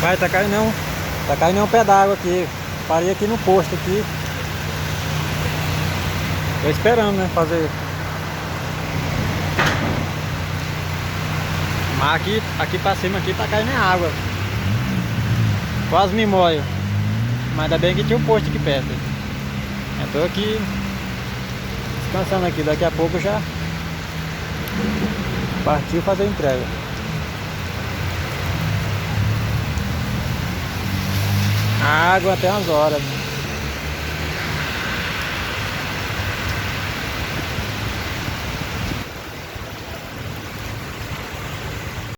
Rapaz, tá caindo um pé d'água aqui. Parei aqui no posto aqui. Tô esperando, né, fazer. Mas aqui pra cima aqui tá caindo água. Quase me molho. Mas ainda bem que tinha um posto aqui perto. Eu tô aqui descansando aqui. Daqui a pouco já partiu fazer a entrega. A água até umas horas.